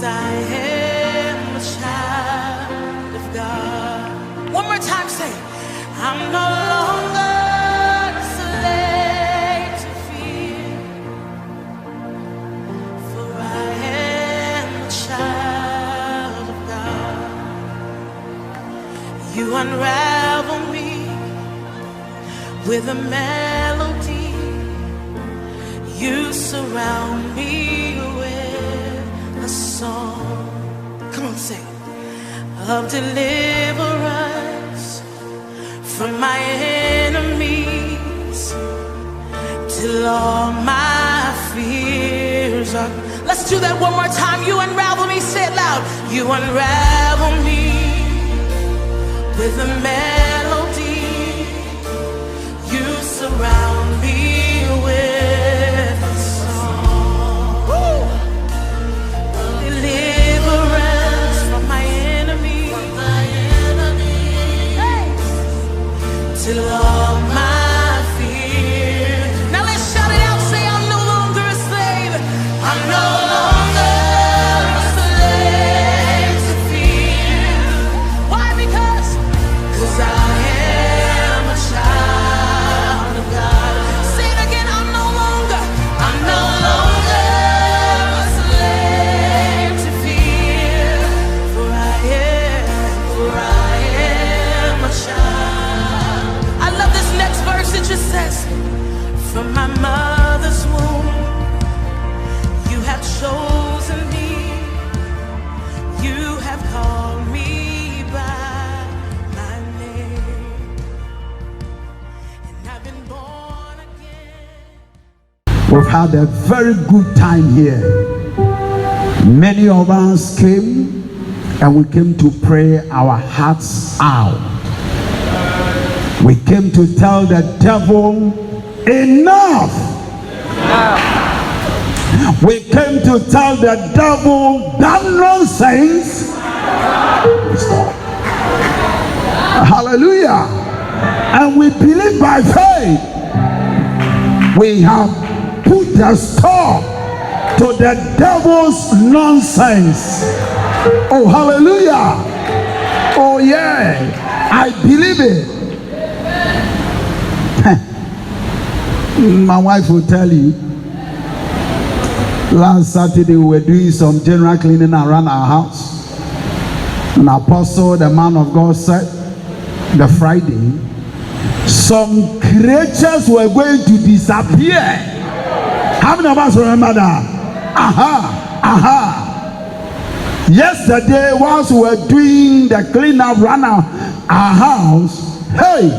I am a child of God. One more time, say, I'm no longer a slave to fear, for I am a child of God. You unravel me with a melody, you surround me with a song. Come on, sing. Of deliverance from my enemies, till all my fears are. Let's do that one more time. You unravel me, say it loud. You unravel me with a melody, you surround me with a song. Woo! Deliverance from my enemies, hey! Till all my fears. Now let's shout it out, say I'm no longer a slave. I'm no longer a slave to fear. Why? Because I am a child of God. Say it again, I'm no longer a slave to fear, for I am a child. I love this next verse, it just says, from my mother's womb, you have chosen me, you have called me by my name, and I've been born again. We've had a very good time here. Many of us came and we came to pray our hearts out. We came to tell the devil, enough! We came to tell the devil, that nonsense. Stop. Hallelujah. And we believe by faith we have put a stop to the devil's nonsense. Oh, hallelujah. Oh, yeah. I believe it. My wife will tell you, last Saturday we were doing some general cleaning around our house. An apostle, the man of God, said the Friday, some creatures were going to disappear. How many of us remember that? Yesterday, whilst we were doing the cleanup around our house, hey,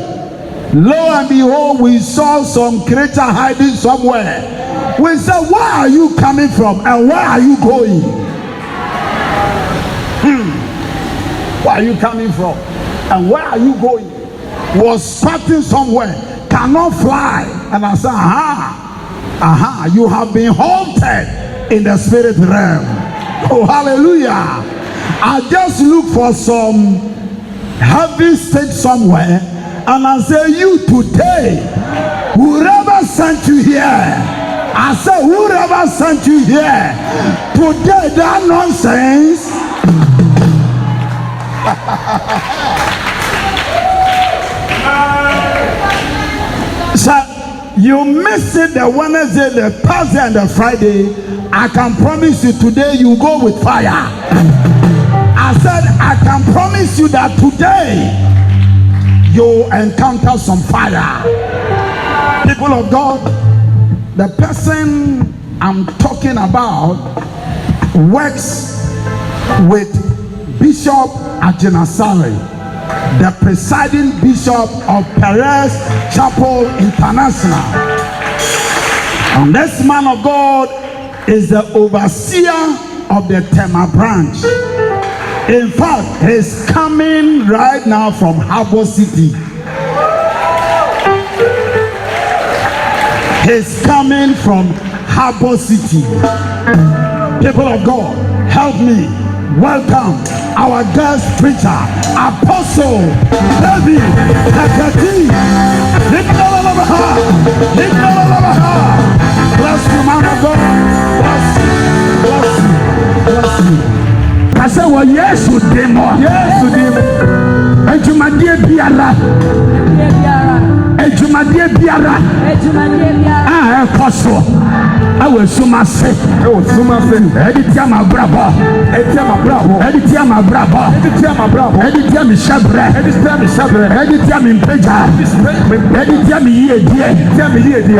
lo and behold, we saw some creature hiding somewhere. We said, where are you coming from and where are you going? Where are you coming from and where are you going? Was starting somewhere, cannot fly. And I said, you have been haunted in the spirit realm. Oh, hallelujah. I just look for some heavy state somewhere, and I say, you today, whoever sent you here, I say, whoever sent you here, today that nonsense. So you miss it the Wednesday, the Thursday, and the Friday. I can promise you today you go with fire. I said I can promise you that today you encounter some fire. People of God, the person I'm talking about works with Bishop Ajinasari, the presiding bishop of Perez Chapel International. And this man of God is the overseer of the Tema branch. In fact, he's coming right now from Harbor City. He's coming from Harbor City. People of God, help me welcome our guest preacher, Apostle David Hekati. Bless you, man of God. Bless you. Bless you. Bless you. Yesu demo. Yesu demo. Ejumadie biara. Ejumadie biara. Ekoso. Awe sumase. Ewo sumase. Editia brabo. Editia brabo. Editia mi shabre. Editia mi mpeja. Editia mi yedie.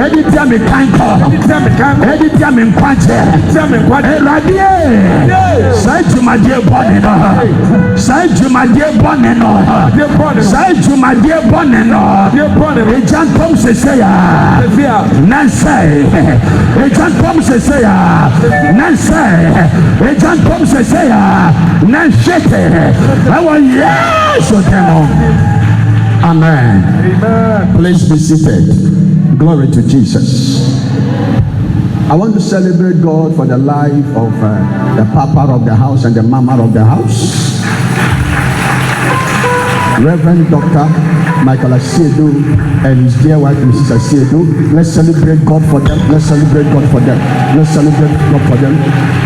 Editia mi kanko. Editia mi mpanche. Eradie. Sai jumadie boneno. Sai jumadie boneno. Sai jumadie boneno. Ejan tom se seya. Nansai. Ejan tom se seya. Nansai. Ejan tom se seya. Nanshete. Awo Yesu demo. Amen. Please be seated. Glory to Jesus. I want to celebrate God for the life of the papa of the house and the mama of the house, Reverend Dr. Michael Asiedu and his dear wife Mrs. Asiedu. Let's celebrate God for them. Let's celebrate God for them. Let's celebrate God for them.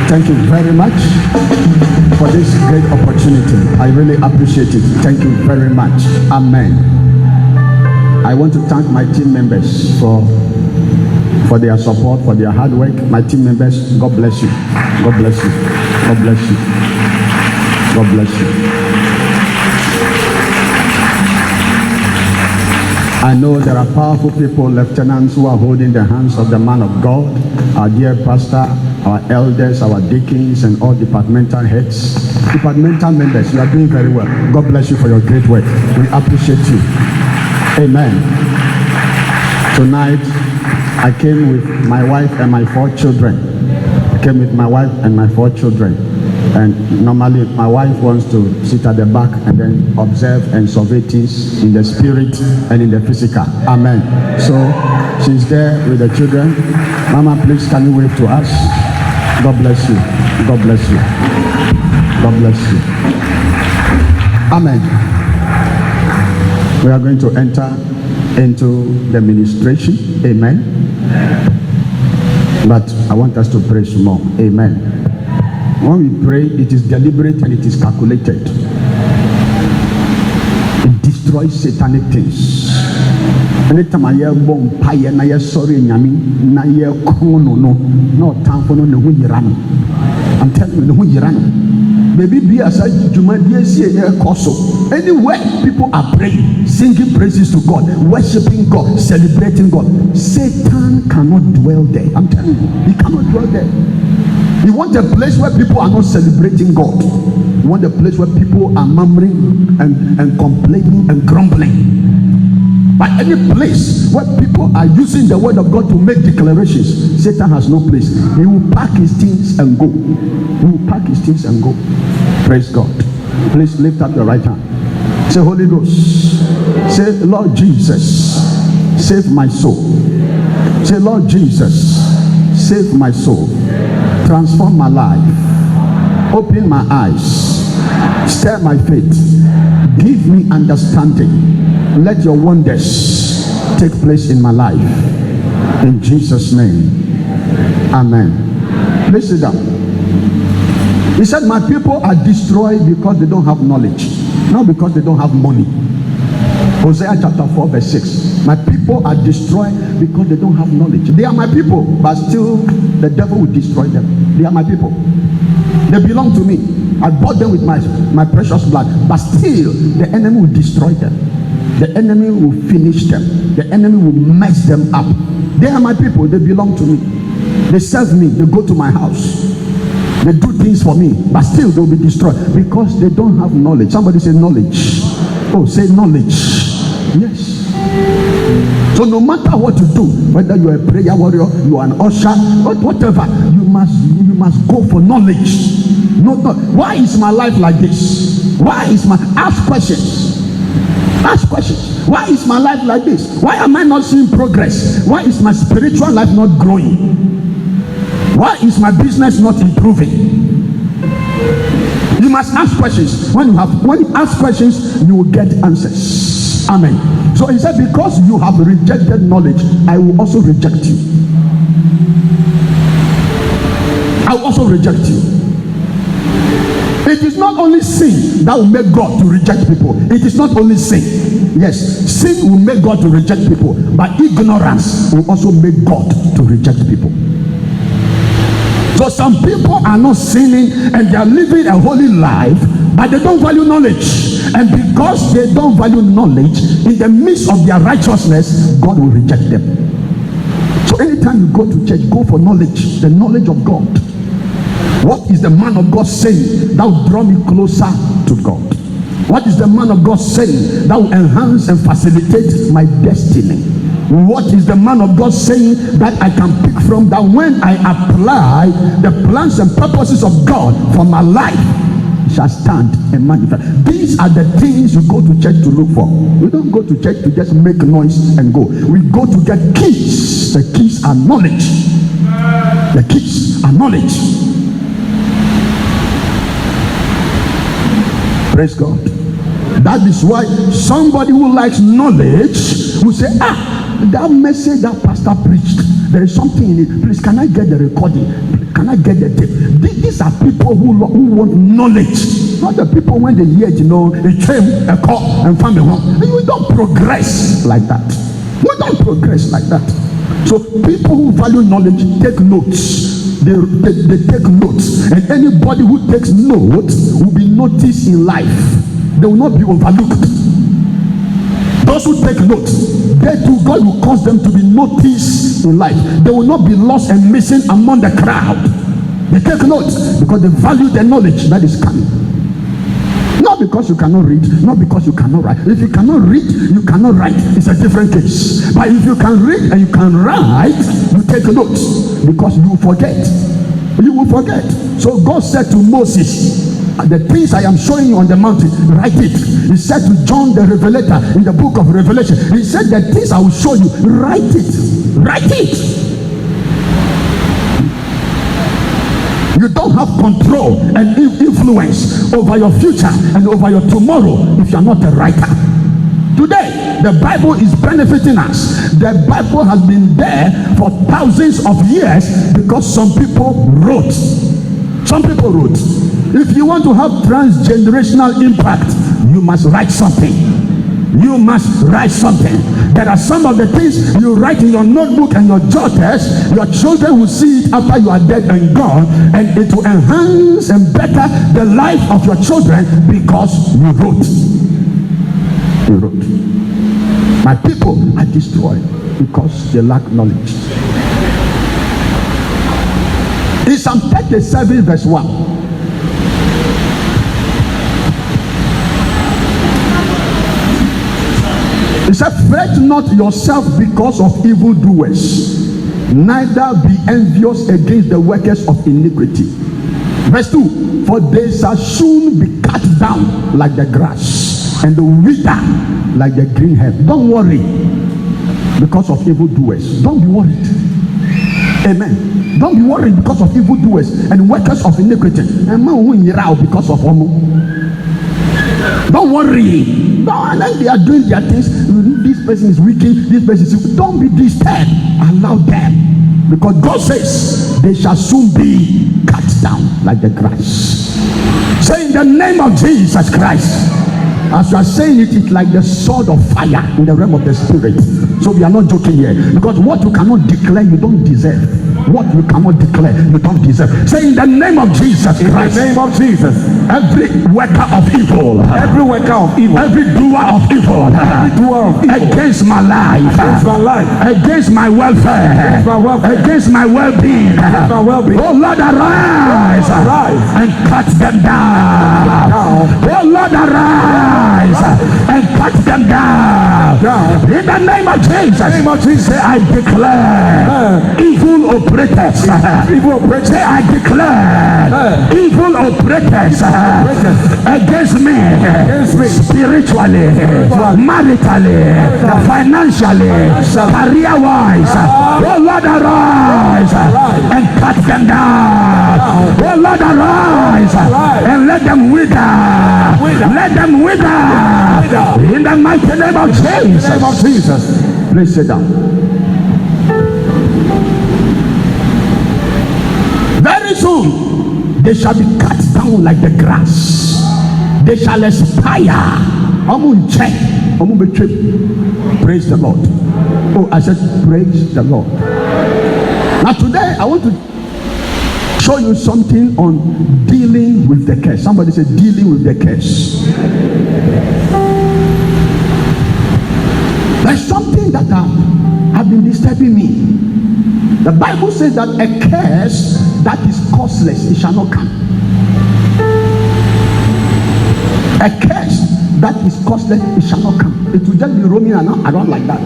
Thank you very much for this great opportunity. I really appreciate it. Thank you very much. Amen. I want to thank my team members for their support, for their hard work. My team members, God bless you. God bless you. God bless you. God bless you. I know there are powerful people, lieutenants, who are holding the hands of the man of God, our dear pastor, our elders, our deacons, and all departmental heads. Departmental members, you are doing very well. God bless you for your great work. We appreciate you. Amen. Tonight, I came with my wife and my 4 children. And normally my wife wants to sit at the back and then observe and survey things in the spirit and in the physical. Amen. So she's there with the children. Mama, please can you wave to us? God bless you. God bless you. God bless you. Amen. We are going to enter into the ministration. Amen. But I want us to pray some more. Amen. When we pray, it is deliberate and it is calculated. It destroys satanic things. Anytime I hear bomb pie and I hear sorry nyami na hear kono no time for no who yirano. I'm telling you, who yirano. Maybe be as a Jumadie Koso. Anywhere people are praying, singing praises to God, worshiping God, celebrating God. Satan cannot dwell there. I'm telling you, he cannot dwell there. You want a place where people are not celebrating God. You want a place where people are murmuring and complaining and grumbling. But any place where people are using the word of God to make declarations, Satan has no place. He will pack his things and go. He will pack his things and go. Praise God. Please lift up your right hand. Say, Holy Ghost. Say, Lord Jesus, save my soul. Say, Lord Jesus, save my soul. Transform my life. Open my eyes. Stir my faith. Give me understanding. Let your wonders take place in my life. In Jesus' name. Amen. Please sit down. He said, my people are destroyed because they don't have knowledge, not because they don't have money. Hosea chapter 4 verse 6. My people are destroyed because they don't have knowledge. They are my people, but still the devil will destroy them. They are my people. They belong to me. I bought them with my precious blood, but still the enemy will destroy them. The enemy will finish them. The enemy will mess them up. They are my people. They belong to me. They serve me. They go to my house. They do things for me, but still they'll be destroyed because they don't have knowledge. Somebody say knowledge. Oh, say knowledge. Yes. So no matter what you do, whether you are a prayer warrior, you are an usher, whatever, you must go for knowledge. No. Why is my life like this? Ask questions. Ask questions. Why is my life like this? Why am I not seeing progress? Why is my spiritual life not growing? Why is my business not improving? You must ask questions. When you ask questions, you will get answers. Amen. So he said, because you have rejected knowledge, I will also reject you. I will also reject you. It is not only sin that will make God to reject people. It is not only sin. Yes, sin will make God to reject people, but ignorance will also make God to reject people. So some people are not sinning and they are living a holy life, but they don't value knowledge. And because they don't value knowledge, in the midst of their righteousness, God will reject them. So anytime you go to church, go for knowledge, the knowledge of God. What is the man of God saying that will draw me closer to God? What is the man of God saying that will enhance and facilitate my destiny? What is the man of God saying that I can pick from, that when I apply the plans and purposes of God for my life, shall stand and manifest? These are the things you go to church to look for. We don't go to church to just make noise and go. We go to get keys. The keys are knowledge. The keys are knowledge. Praise God. That is why somebody who likes knowledge will say, that message that pastor preached, there is something in it. Please, can I get the recording? Can I get the tape? These are people who want knowledge. Not the people when they hear, a train, a call, and family home. We don't progress like that. We don't progress like that. So people who value knowledge take notes. They take notes. And anybody who takes notes will be noticed in life. They will not be overlooked. Those who take notes, they too, God will cause them to be noticed in life. They will not be lost and missing among the crowd. They take notes because they value the knowledge that is coming. Not because you cannot read, not because you cannot write. If you cannot read, you cannot write. It's a different case. But if you can read and you can write, you take notes because you forget. You will forget. So God said to Moses, the things I am showing you on the mountain, write it. He said to John the Revelator in the book of Revelation, he said, the things I will show you, write it. Write it. You don't have control and influence over your future and over your tomorrow if you are not a writer. Today, the Bible is benefiting us. The Bible has been there for thousands of years because some people wrote. Some people wrote. If you want to have transgenerational impact, you must write something. You must write something. There are some of the things you write in your notebook and your jotters. Your children will see it after you are dead and gone, and it will enhance and better the life of your children because you wrote. You wrote. My people are destroyed because they lack knowledge. In Psalm 37 verse 1, he said, fret not yourself because of evildoers, neither be envious against the workers of iniquity. Verse 2, for they shall soon be cut down like the grass, and wither like the green herb. Don't worry because of evildoers. Don't be worried. Amen. Don't be worried because of evildoers and workers of iniquity. Because of don't worry. No, like they are doing their things. This person is wicked. This person is. Don't be disturbed. Allow them, because God says they shall soon be cut down like the grass. Say in the name of Jesus Christ. As you are saying it, it's like the sword of fire in the realm of the spirit. So we are not joking here, because what you cannot declare, you don't deserve. What you cannot declare, you don't deserve. Say in the name of Jesus Christ. In the name of Jesus. Every worker of evil, every worker of evil, every doer of evil, every doer of evil against my life, against my life, against my welfare, against my well-being, oh Lord, arise, and cut them down. Oh Lord, arise and cut them down. In the name of Jesus, say, I declare evil operators. Say, I declare evil operators against me, spiritually, maritally, financially, career-wise. Oh Lord, arise and cut them down. Oh Lord, arise and let them wither. Let them wither. In the mighty name of Jesus. Please sit down. Very soon, they shall be cut down like the grass. They shall expire. Praise the Lord. Oh, I said, praise the Lord. Now today, I want to show you something on dealing with the curse. Somebody said, dealing with the curse. There's something that have been disturbing me. The Bible says that a curse that is causeless, it shall not come. A curse that is causeless, it shall not come. It will just be roaming around like that.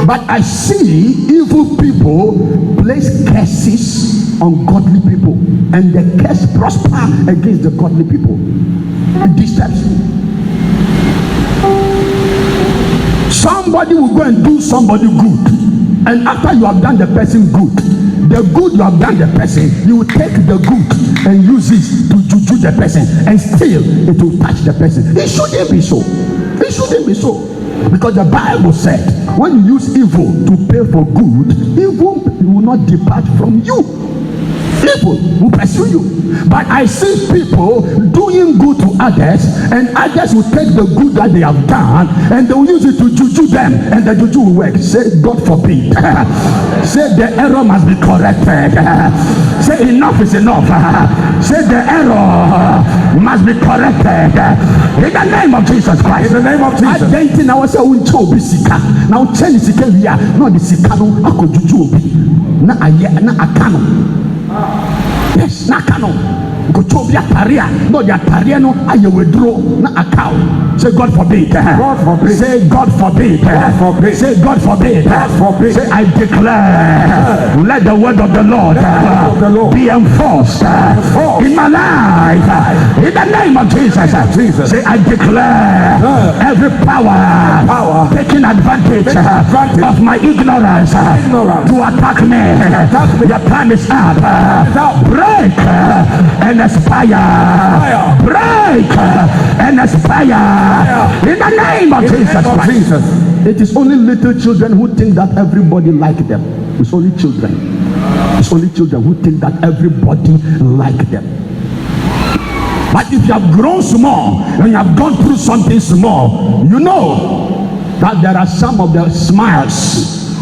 But I see evil people place curses on godly people, and the curse prosper against the godly people. It disturbs me. Somebody will go and do somebody good, and after you have done the person good, the good you have done the person, you will take the good and use it to juju the person, and still it will touch the person. It shouldn't be so. It shouldn't be so. Because the Bible said, when you use evil to pay for good, evil will not depart from you. Evil will pursue you. But I see people doing good to others, and others will take the good that they have done and they will use it to juju them, and the juju will work. Say, God forbid. Say, the error must be corrected. Say, enough is enough. Say, the error must be corrected. In the name of Jesus Christ. In the name of Jesus. I think I was a uncho sika. Now change sika we are not the sika no ako juju obi. Na aye na akano. Yes, na akano. Go chobia paria. No dia paria no aye wedro na akao. Say God forbid. God forbid. Say God forbid. God forbid. Say God forbid. God forbid. Say I declare, let the word of the Lord be enforced in my life. In the name of Jesus. Say I declare, every power taking advantage of my ignorance to attack me. Your time is up. Break and aspire. Break and aspire. In the name of Jesus. It is only little children who think that everybody like them. It's only children. It's only children who think that everybody like them. But if you have grown small and you have gone through something small, you know that there are some of the smiles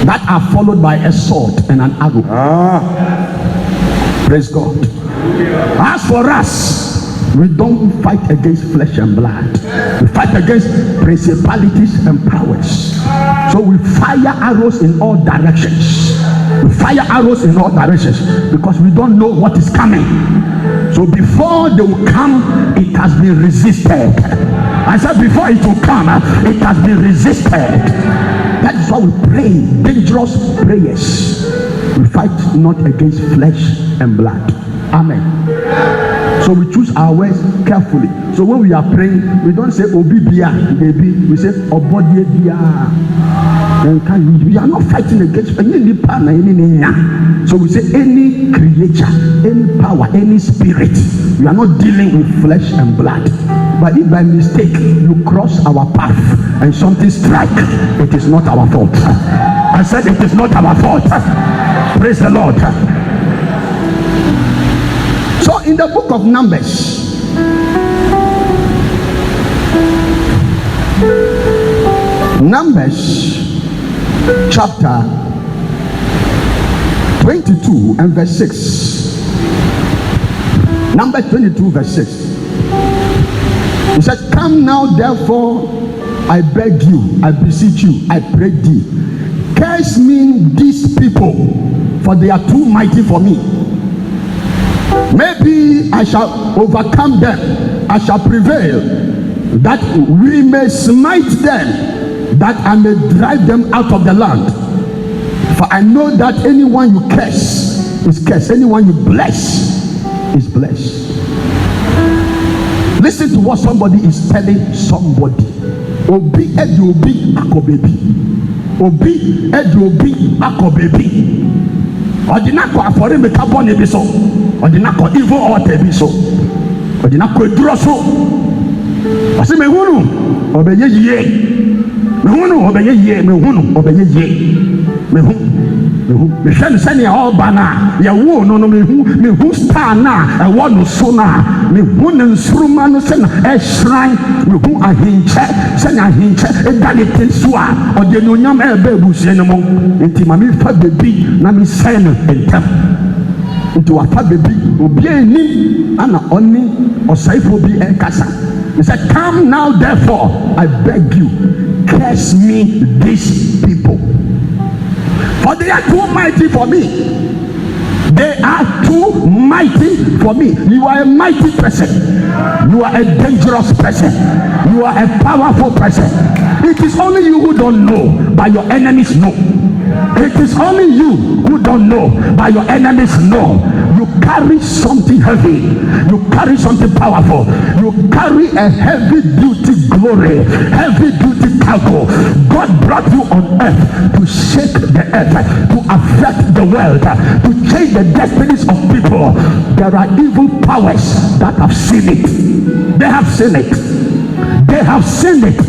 that are followed by a sword and an arrow. Praise God. As for us, we don't fight against flesh and blood. We fight against principalities and powers. So we fire arrows in all directions. We fire arrows in all directions because we don't know what is coming. So before they will come, it has been resisted. I said before it will come, it has been resisted. That is why we pray dangerous prayers. We fight not against flesh and blood. Amen. So we choose our words carefully. So when we are praying, we don't say Obibia, baby. We say Obodia. We are not fighting against any partner. So we say any creature, any power, any spirit. We are not dealing with flesh and blood. But if by mistake you cross our path and something strike, it is not our fault. I said it is not our fault. Praise the Lord. So in the book of Numbers, chapter 22 and verse 6. Numbers 22 verse 6. It says, come now therefore, I beg you, I beseech you, I pray thee, curse me these people, for they are too mighty for me. Maybe I shall overcome them, I shall prevail, that we may smite them, that I may drive them out of the land. For I know that anyone you curse is cursed, anyone you bless is blessed. Listen to what somebody is telling somebody. Obi edi obi akobebi. Obi edi obi akobebi. Ordinako afore me carbon ebi so. Ordinako evil altar ebi so. Ordinako eduro so. Ase me hunu obeye yie. Me hunu obeye yie, me hunu obeye yie. Me hunu mehwɛ no sɛnea ɔreba no a yɛwoo no mehu star no a ɛwɔ no so no a mehu ne nsoroma no sɛ na ɛhyerɛn mehu ahenkyɛ sɛnea ahenkyɛ ɛda ne te so a ɔde anuonyam ɛɛba abusua no mu nti ma mefa bebi na mesɛe no ntɛm nti wafa bebi obiara anim ana ɔne ɔsɛefoɔ bi ɛkasa. He said, come now therefore I beg you, curse me these people, for they are too mighty for me. They are too mighty for me. You are a mighty person. You are a dangerous person. You are a powerful person. It is only you who don't know, but your enemies know. It is only you who don't know, but your enemies know. You carry something heavy. You carry something powerful. You carry a heavy duty glory, heavy duty cargo. God brought you on earth to shake the earth, to affect the world, to change the destinies of people. There are evil powers that have seen it. They have seen it. They have seen it.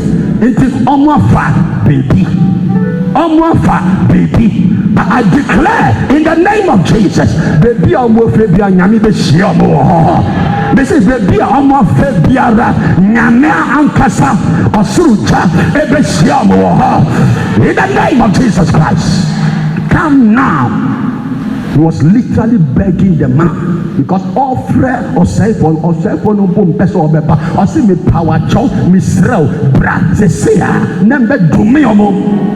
It is Omafa, baby. Omafa, baby. I declare in the name of Jesus, baby, this is baby, in the name of Jesus Christ. Come now. He was literally begging the man because all friend or cell phone no boom person or bepa or see me power chow me srel bra se number dumiomo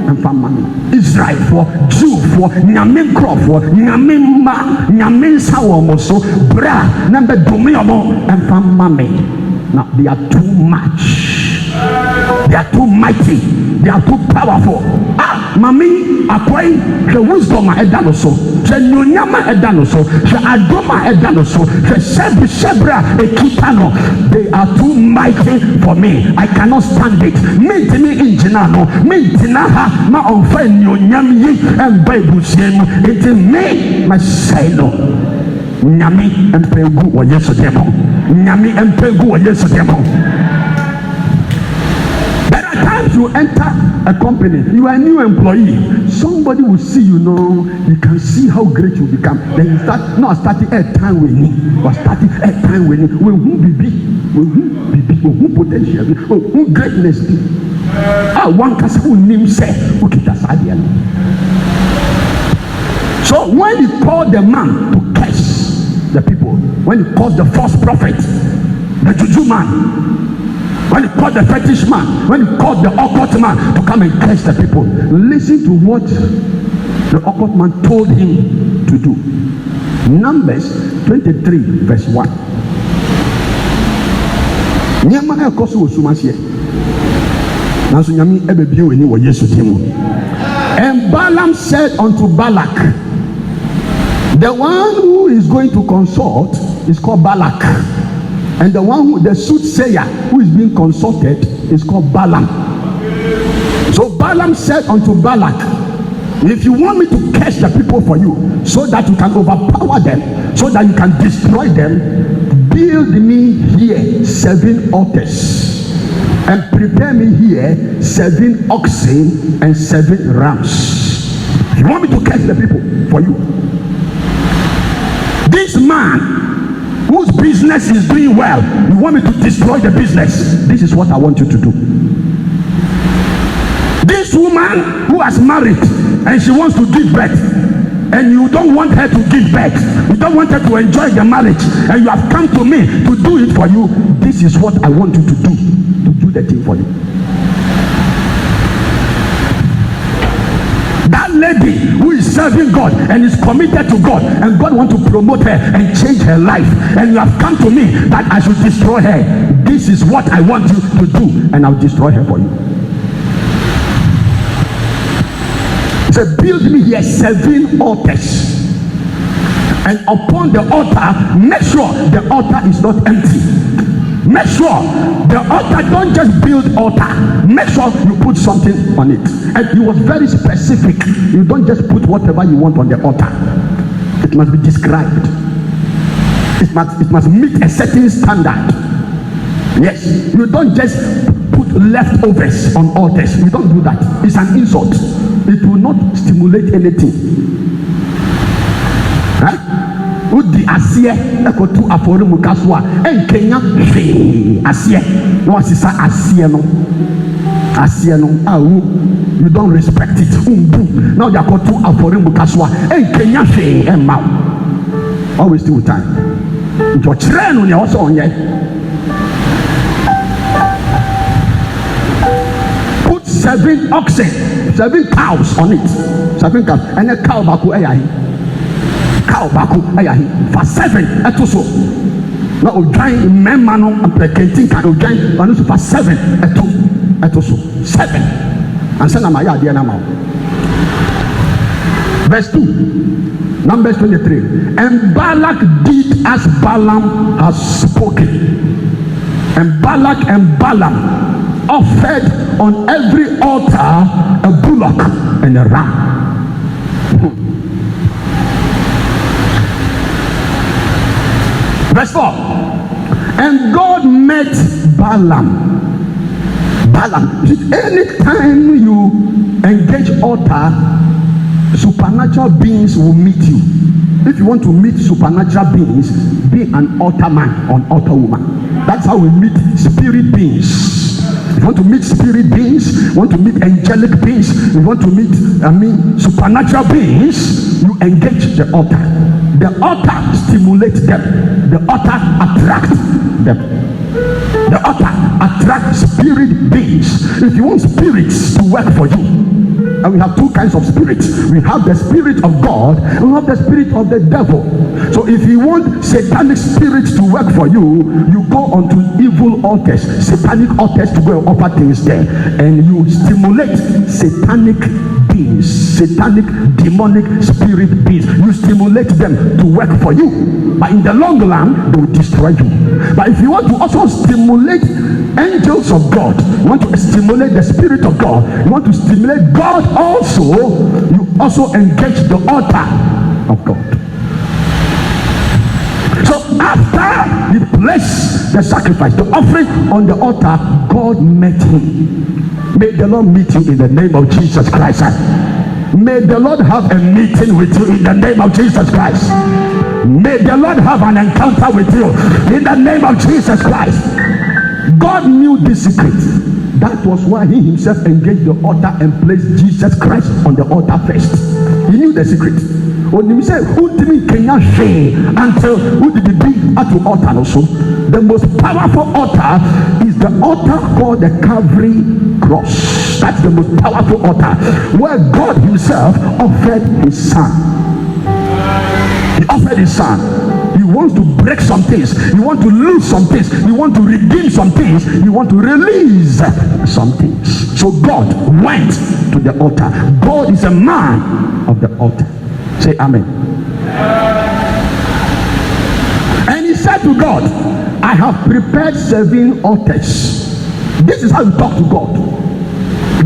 and family Israel for Jew for nyamin crop for nyamin ma nyamin sawo so bra number dumiomo and family. Now they are too much. They are too mighty. They are too powerful. Mami, akwai the wisdom edanoso, the nyonyama edanoso, the adoma edanoso, the shebra ekitano. They are too mighty for me. I cannot stand it. Mintini injinano, mintinaha ma onfe nyonyami and babusim. It is me, my silo. Nyami and pegu or yes demo. Nyami and pegu or yes demo. You enter a company, you are a new employee, somebody will see you know, you can see how great you become. Then you start not starting a time with me, but starting a time with me. Who potential, who greatness. One person who name say, okay, that's idea. So when you call the man to curse the people, when you call the false prophet, the juju man, when you call the fetish man, when you call the occult man to come and curse the people, listen to what the occult man told him to do. Numbers 23 verse 1. And Balaam said unto Balak, the one who is going to consult is called Balak. And the one who, the soothsayer who is being consulted is called Balaam. So Balaam said unto Balak, if you want me to curse the people for you, so that you can overpower them, so that you can destroy them, build me here 7 altars, and prepare me here 7 oxen and 7 rams. If you want me to curse the people for you, this man whose business is doing well, you want me to destroy the business, this is what I want you to do. This woman who has married and she wants to give birth, and you don't want her to give birth, you don't want her to enjoy the marriage, and you have come to me to do it for you, this is what I want you to do the thing for you. That lady who is serving God and is committed to God, and God wants to promote her and change her life, and you have come to me that I should destroy her, this is what I want you to do, and I'll destroy her for you. So build me here 7 altars, and upon the altar, make sure the altar is not empty. Make sure the altar, don't just build altar, make sure you put something on it. And he was very specific. You don't just put whatever you want on the altar. It must be described. It must meet a certain standard. Yes, you don't just put put leftovers on altars. We don't do that. It's an insult. It will not stimulate anything. Udi asie ekotu afori mukaswa enkenya hwe asie no asisa asie no awu you don't respect it now they akotu afori mukaswa enkenya hwe emma always do time jo kire no ne oso onye put 7 oxen 7 cows on it 7 cows and a cow baku eyahi cow baku ayahi for 7 etoso na odwan memma no apprekentin kan odwan anu so for 7 etoso 7 ansa na maya ade na ma verse 2 Numbers 23 and Balak did as Balaam has spoken, and Balak and Balaam offered on every altar a bullock and a ram. Verse 4 and God met Balaam. Anytime you engage altar, supernatural beings will meet you. If you want to meet supernatural beings, be an altar man or altar woman. That's how we meet spirit beings. If you want to meet spirit beings, you want to meet angelic beings, you want to meet supernatural beings, you engage the altar. The altar stimulates them. The altar attracts them. The altar attracts spirit beings. If you want spirits to work for you, and we have 2 kinds of spirits. We have the spirit of God and we have the spirit of the devil. So if you want satanic spirits to work for you, you go onto evil altars, satanic altars to go and offer things there, and you stimulate satanic beings, satanic demonic spirit beings. You stimulate them to work for you, but in the long run they will destroy you. But if you want to also stimulate angels of God, you want to stimulate the spirit of God, you want to stimulate God also, you also engage the altar of God. So after he placed the sacrifice, the offering on the altar, God met him. May the Lord meet you in the name of Jesus Christ. May the Lord have a meeting with you in the name of Jesus Christ. May the Lord have an encounter with you in the name of Jesus Christ. God knew this secret. That was why he himself engaged the altar and placed Jesus Christ on the altar first. He knew the secret. When he said, who did me Kenya say until who did it be at the altar also? The most powerful altar is the altar called the Calvary cross. That's the most powerful altar where God himself offered his son. He offered his son. He wants to break some things. He wants to lose some things. He wants to redeem some things. He wants to release some things. So God went to the altar. God is a man of the altar. Say amen. And he said to God, I have prepared 7 altars. This is how you talk to God.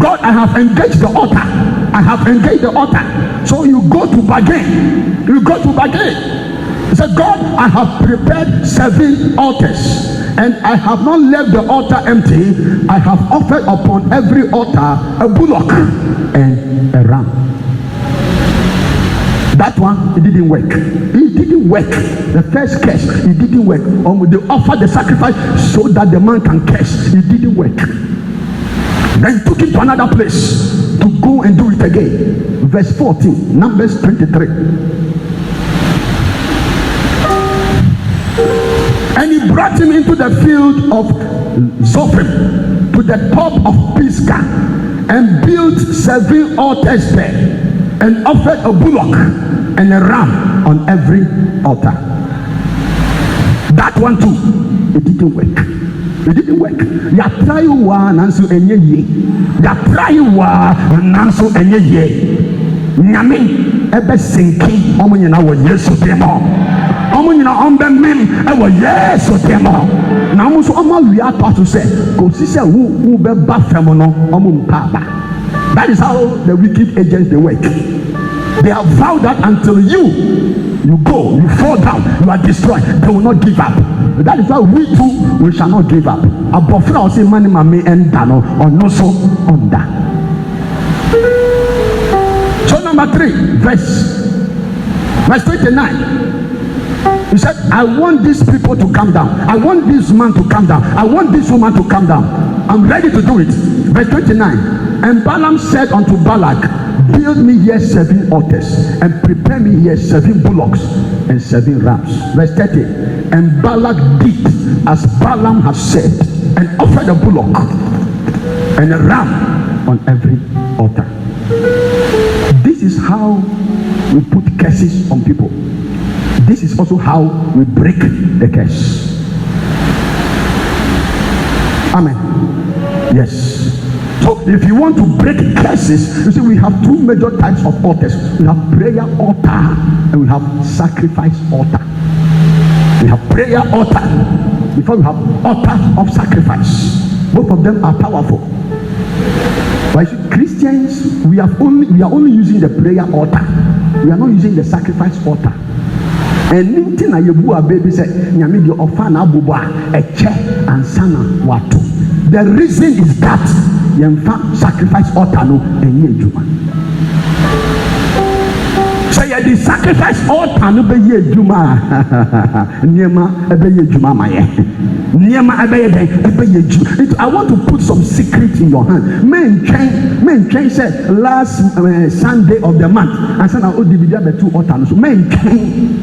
God, I have engaged the altar. I have engaged the altar. So you go to bargain. You go to bargain. He said, God, I have prepared 7 altars, and I have not left the altar empty. I have offered upon every altar a bullock and a ram. That one, it didn't work. It didn't work. The first curse, it didn't work. They offered the sacrifice so that the man can curse. It didn't work. Then took him to another place to go and do it again. Verse 14, Numbers 23. And he brought him into the field of Zophim to the top of Pisgah, and built 7 altars there, and offered a bullock and a ram on every altar. That one too, it didn't work. It didn't work. Ya try one nanso enye ye. Ya try one nanso enye ye. Nyame ebe sinki omo nyina wo Yesu demo. Omo nyina ombe mem e wo Yesu demo. Na mo so omo wi ato to say ko si say wo be ba fam no omo mpa ba. That is how the wicked agents they work. They have vowed that until you you go, you fall down, you are destroyed. They will not give up. That is why we too, we shall not give up. Abofra will say, "Mani mame endano or no so onda." So number 3, verse 29. He said, "I want these people to come down. I want this man to come down. I want this woman to come down. I'm ready to do it." Verse 29. And Balaam said unto Balak, "Build me here 7 altars, and prepare me here 7 bullocks and 7 rams." Verse 30. And Balak did as Balaam had said, and offered a bullock and a ram on every altar. This is how we put curses on people. This is also how we break the curse. Amen. Yes. So if you want to break curses, you see we have 2 major types of altars. We have prayer altar and we have sacrifice altar. We have prayer altar before we have altar of sacrifice. Both of them are powerful. But Christians, we are only using the prayer altar. We are not using the sacrifice altar. And anything I bu a baby say, "Nyame di ofana abuba eche ansana watu." The reason is that yemfa sacrifice altar no enye ejuma. So yeah, the sacrifice altar no be ye ejuma. Niema ebe ye ejuma maye. Niema ebe ye ejuma. I want to put some secret in your hand. Men train said last Sunday of the month, and say na odibidi be 2 altar. So men train,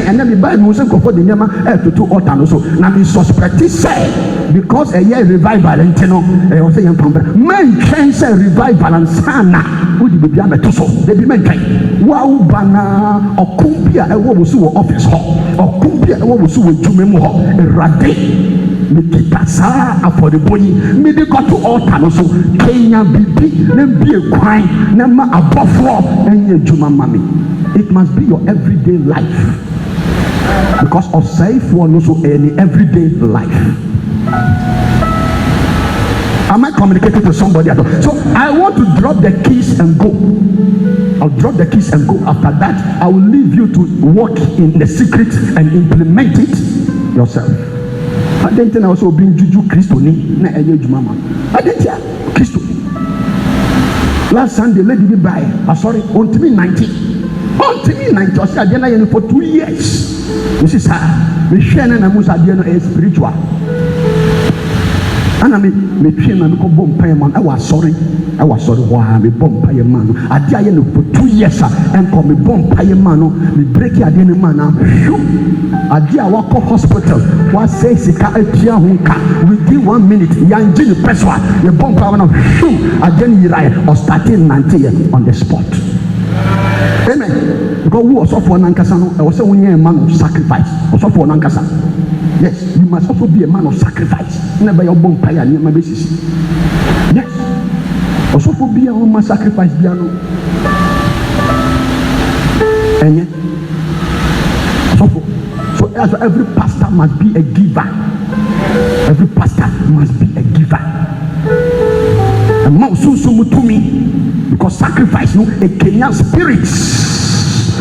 and then the Bible say go for the niema to 2 altar. So na me suspect say because a year revival enteno say yam pampa. Men train say revival and sana odibidi be 2 so. They be men train. Wow bana okumpia ewo wo so office ho. Okumpia ewo wo so dwuma mu ho. Erade mikitasa afọdebonyi midi go to altar no so Kenya bibi na bie kwan na ma abofo enye dwuma mami. It must be your everyday life, because of safe one also any everyday life. Am I communicating to somebody at all? So I want to drop the keys and go. I'll drop the keys and go. After that, I will leave you to walk in the secret and implement it yourself. I didn't also bring Juju Christo ni na eye jumama. I didn't Christo. Last Sunday, lady did buy. Sorry, on to me 90. On to me 90. I said for 2 years. This is how we share na musa is spiritual. And I mean, train and go bomb pay man. I was sorry. Why me bomb pay man? I did for 2 years and call me bomb pay man. Me break your DNA man. I did walk to hospital. What says it can't within 1 minute. Young Jimmy Peswa, the bomb pay man. I didn't or starting 90 on the spot. Amen. Because who was off for Nankasano? I was a man of sacrifice. Was off for Nankasa. Yes, you must also be a man of sacrifice. Never your bone pie near my basis. Yes. Also for be a woman sacrifice piano. And yet, so every pastor must be a giver. Every pastor must be a giver. And more soon to me, because sacrifice no a Kenyan spirit.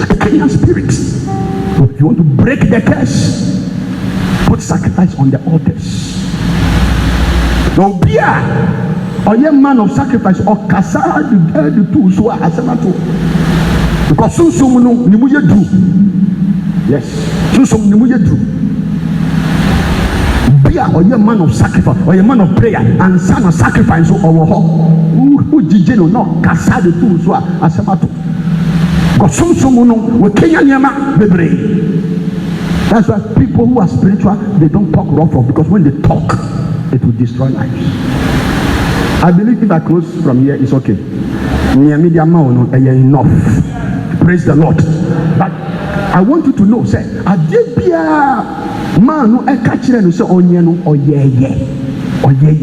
A Kenyan spirit. So if you want to break the curse, put sacrifice on the altars. Now be a man of sacrifice or kasa the two so asemato. Because soon no nimuye do. Yes, soon nimuye do. Be a man of sacrifice or a man of prayer and son of sacrifice or who did you know kasa the two so asemato. Because soon no we Kenya nyama bebre. That's why people who are spiritual, they don't talk rough off, because when they talk, it will destroy lives. I believe if I close from here, it's okay. Enough. Praise the Lord. But I want you to know, say, man, no, I catch you and say, oh yeah,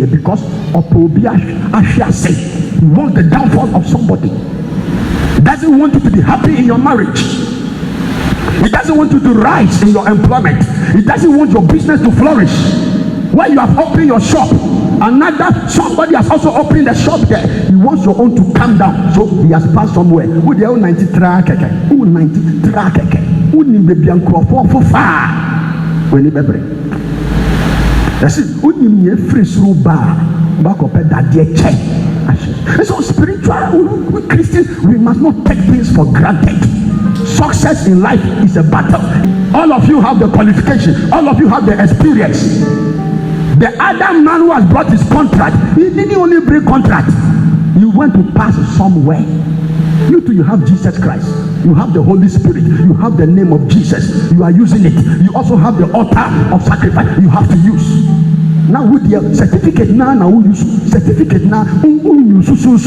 because Asha say, he wants the downfall of somebody. He doesn't want you to be happy in your marriage. He doesn't want you to rise in your employment. He doesn't want your business to flourish. When you have opened your shop, somebody has also opened the shop there. He wants your own to come down. So he has passed somewhere. Who the 90 track? Who 90 track? Who Uni baby and crop for far when you bebre. That's it. Uni me free through bar back up at that dear check. So spiritual, we Christians, we must not take things for granted. Success in life is a battle. All of you have the qualification. All of you have the experience. The other man who has brought his contract, he didn't only bring contract. You went to pass somewhere. You too, you have Jesus Christ. You have the Holy Spirit. You have the name of Jesus. You are using it. You also have the altar of sacrifice you have to use. Now with your certificate now you use certificate now you so now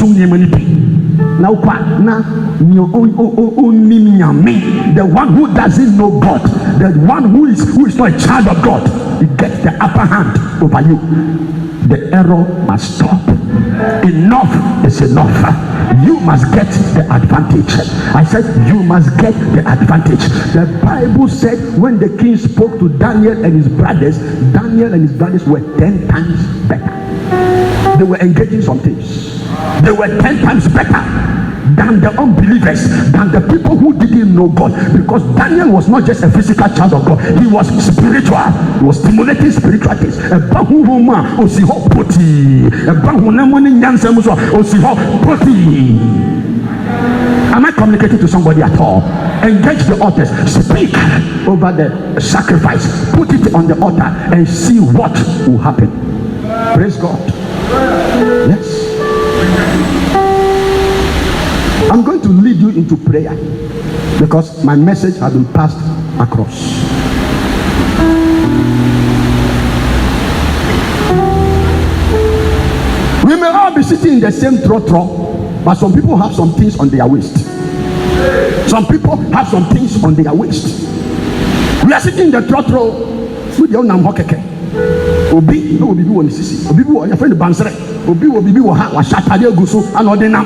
the one who doesn't know God, the one who is not a child of God, he gets the upper hand over you. The error must stop. Enough is enough. You must get the advantage. I said you must get the advantage. The Bible said when the king spoke to Daniel and his brothers were 10 times better. They were engaging some things. They were 10 times better than the unbelievers, than the people who didn't know God, because Daniel was not just a physical child of God, he was spiritual. He was stimulating spiritual things. Am I communicating to somebody at all? Engage the altars. Speak over the sacrifice. Put it on the altar and see what will happen. Praise God. Yes. I'm going to lead you into prayer because my message has been passed across. We may all be sitting in the same trotro, but some people have some things on their waist. Some people have some things on their waist. We are sitting in the trotro with your name hokeke. Obi no obi won sisi. Obi wo your friend Bansere. Obi wo bibi wo ha wa shatade aguso anodena.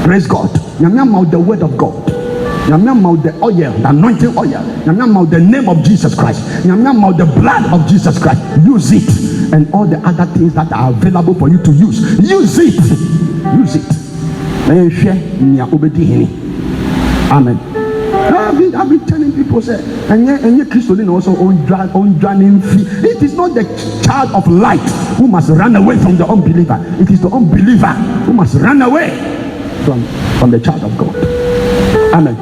Praise God. The word of God. The oil, the anointing oil. The name of Jesus Christ. The blood of Jesus Christ. Use it. And all the other things that are available for you to use. Use it. Use it. Amen. I've been telling people, say, and yet Christian also on drowning fee. It is not the child of light who must run away from the unbeliever. It is the unbeliever who must run away from the child of God. Amen.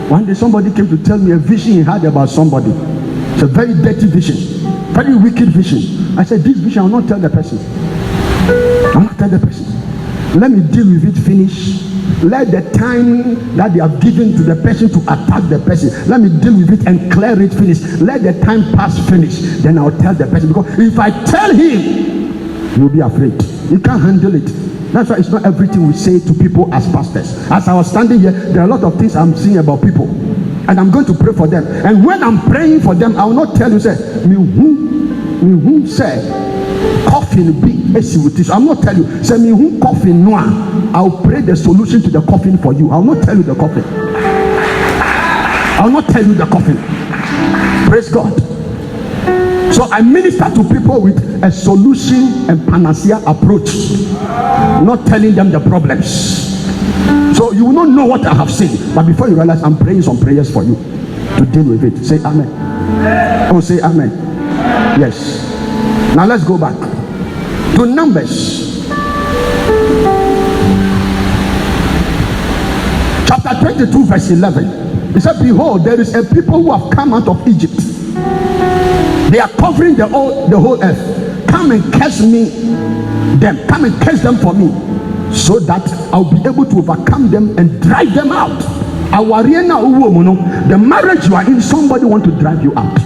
One day somebody came to tell me a vision he had about somebody. It's a very dirty vision, very wicked vision. I said, this vision I will not tell the person. I will not tell the person. Let me deal with it, finish. Let the time that they have given to the person to attack the person, let me deal with it and clear it, finish. Let the time pass, finish. Then I'll tell the person, because if I tell him, he'll be afraid. He can't handle it. That's why it's not everything we say to people as pastors. As I was standing here, there are a lot of things I'm seeing about people, and I'm going to pray for them. And when I'm praying for them, I will not tell you, say, me who say coffin be with this. I'm not telling you, say me who coffin noa. I'll pray the solution to the coffin for you. I'll not tell you the coffin. I'll not tell you the coffin. Praise God. So I minister to people with a solution and panacea approach, not telling them the problems. So you will not know what I have seen, but before you realize, I'm praying some prayers for you to deal with it. Say amen. Oh, say amen. Yes. Now let's go back to Numbers chapter 22 verse 11. It said, behold, there is a people who have come out of Egypt. They are covering the whole earth. Come and curse them. Come and curse them for me, so that I'll be able to overcome them and drive them out. The marriage you are in, somebody want to drive you out.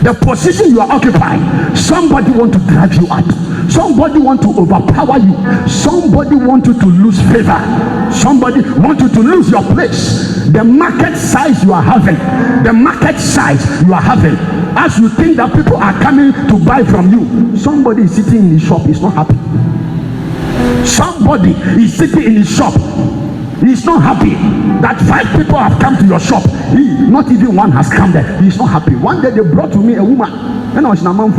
The position you are occupying, somebody want to drive you out. Somebody want to overpower you. Somebody want you to lose favor. Somebody want you to lose your place. The market size you are having, as you think that people are coming to buy from you, somebody is sitting in his shop, he's not happy. Somebody is sitting in his shop, he's not happy that 5 people have come to your shop. Not even one has come there. He's not happy. One day they brought to me a woman, and I was in a man.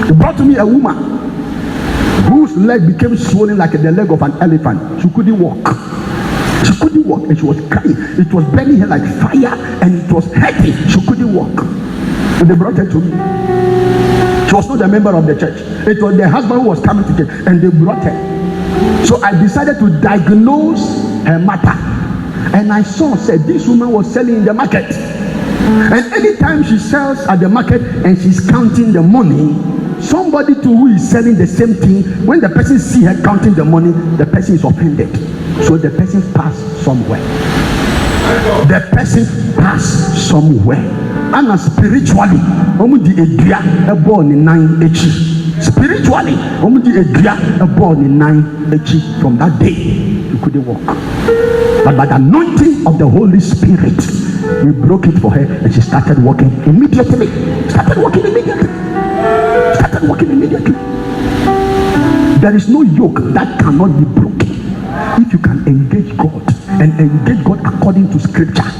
They brought to me a woman. whose leg became swollen like the leg of an elephant. She couldn't walk. She couldn't walk and she was crying. It was burning her like fire and it was hurting. She couldn't walk. So they brought her to me. She was not a member of the church. It was the husband who was coming to church and they brought her. So I decided to diagnose her matter. And I said this woman was selling in the market. And anytime she sells at the market and she's counting the money, somebody too who is selling the same thing, when the person see her counting the money, the person is offended. So the person passed somewhere. The person passed somewhere. And spiritually, spiritually, from that day, you couldn't walk. But by the anointing of the Holy Spirit, we broke it for her and she started walking immediately. There is no yoke that cannot be broken if you can engage God and engage God according to scripture.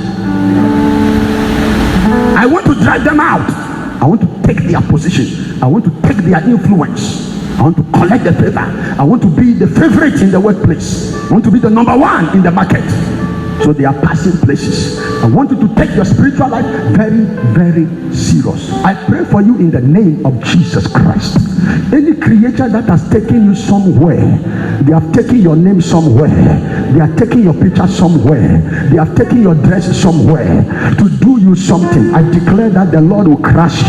I want to drive them out. I want to take their position. I want to take their influence. I want to collect the favor. I want to be the favorite in the workplace. I want to be the number one in the market. So they are passing places. I want you to take your spiritual life very, very serious. I pray for you in the name of Jesus Christ. Any creature that has taken you somewhere, they have taken your name somewhere, they are taking your picture somewhere, they have taken your dress somewhere to do you something. I declare that the Lord will crush.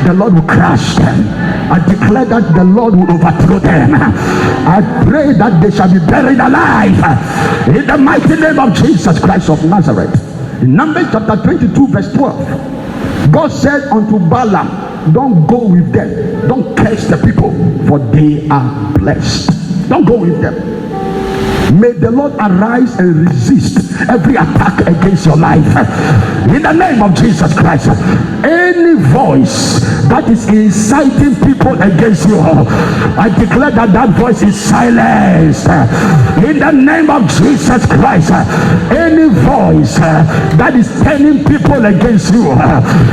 The Lord will crush them. I declare that the Lord will overthrow them. I pray that they shall be buried alive in the mighty name of Jesus Christ of Nazareth. In Numbers chapter 22 verse 12, God said unto Balaam, don't go with them, don't curse the people, for they are blessed. Don't go with them. May the Lord arise and resist every attack against your life in the name of Jesus Christ. Any voice that is inciting people against you, I declare that that voice is silenced in the name of Jesus Christ. Any voice that is turning people against you,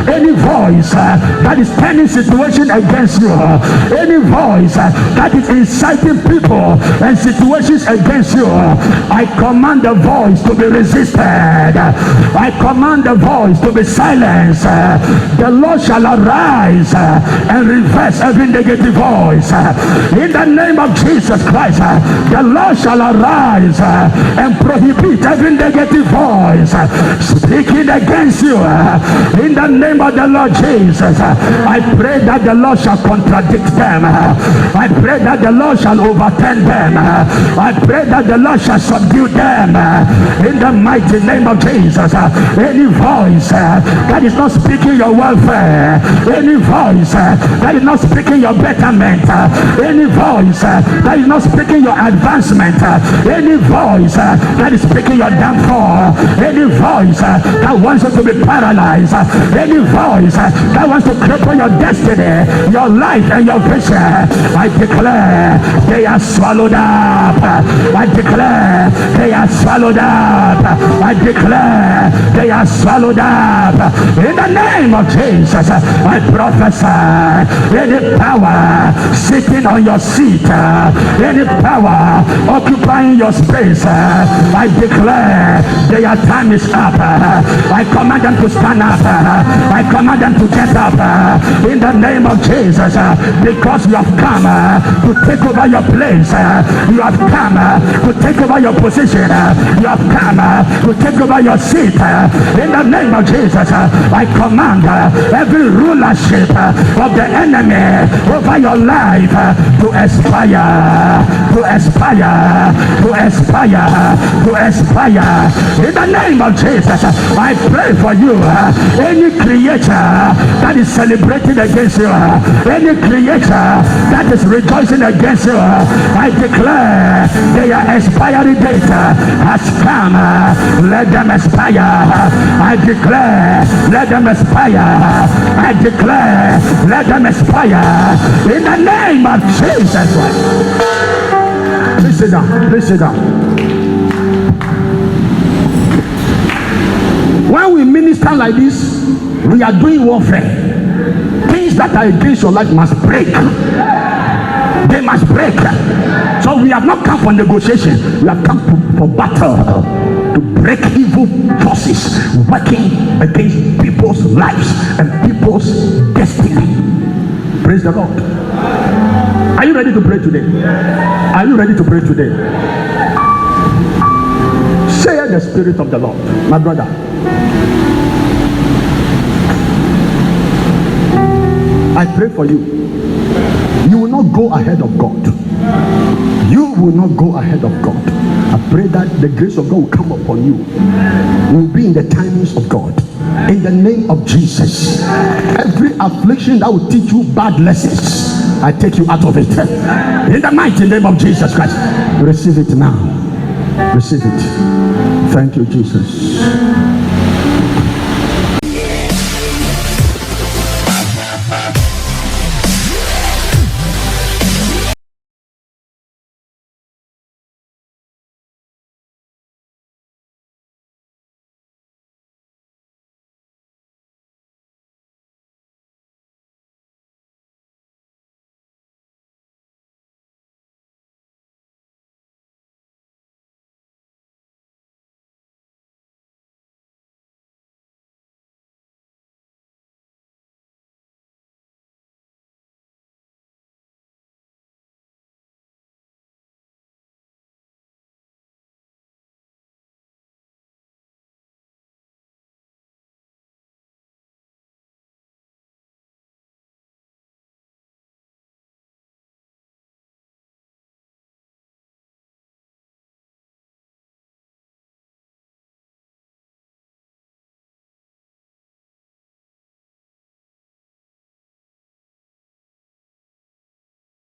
any voice that is turning situation against you, any voice that is inciting people and situations against you, I command the voice to be resisted. I command the voice to be silenced. The Lord shall arise and reverse every negative voice. In the name of Jesus Christ, the Lord shall arise and prohibit every negative voice speaking against you. In the name of the Lord Jesus, I pray that the Lord shall contradict them. I pray that the Lord shall overturn them. I pray that the Lord shall subdue them in the mighty name of Jesus. Any voice that is not speaking your welfare, any voice that is not speaking your betterment, any voice that is not speaking your advancement, any voice that is speaking your downfall, any voice that wants you to be paralyzed, any voice that wants to cripple your destiny, your life and your vision, I declare they are swallowed up. I declare they are swallowed up. I declare they are swallowed up. In the name of Jesus, I prophesy any power sitting on your seat, any power occupying your space, I declare their time is up. I command them to stand up. I command them to get up in the name of Jesus, because you have come to take over your place. You have come to take over your position. You have come to take over your seat. In the name of Jesus, I command every rulership of the enemy over your life to expire, to expire, to expire, to expire. In the name of Jesus, I pray for you. Any creature that is celebrating against you, any creature that is rejoicing against you, I declare their expiry date has come. Let them expire. I declare, let them expire. I declare, let them expire. In the name of Jesus Christ. Please sit down. Please sit down. When we minister like this, we are doing warfare. Things that are against your life must break. they must break. So we have not come for negotiation, we have come for battle, to break evil forces working against people's lives and people's destiny. Praise the Lord. Are you ready to pray today? Are you ready to pray today? Say the Spirit of the Lord, my brother. I pray for you. You will not go ahead of God. You will not go ahead of God. I pray that the grace of God will come upon you. You will be in the timings of God. In the name of Jesus. Every affliction that will teach you bad lessons, I take you out of it. In the mighty name of Jesus Christ. Receive it now. Receive it. Thank you, Jesus.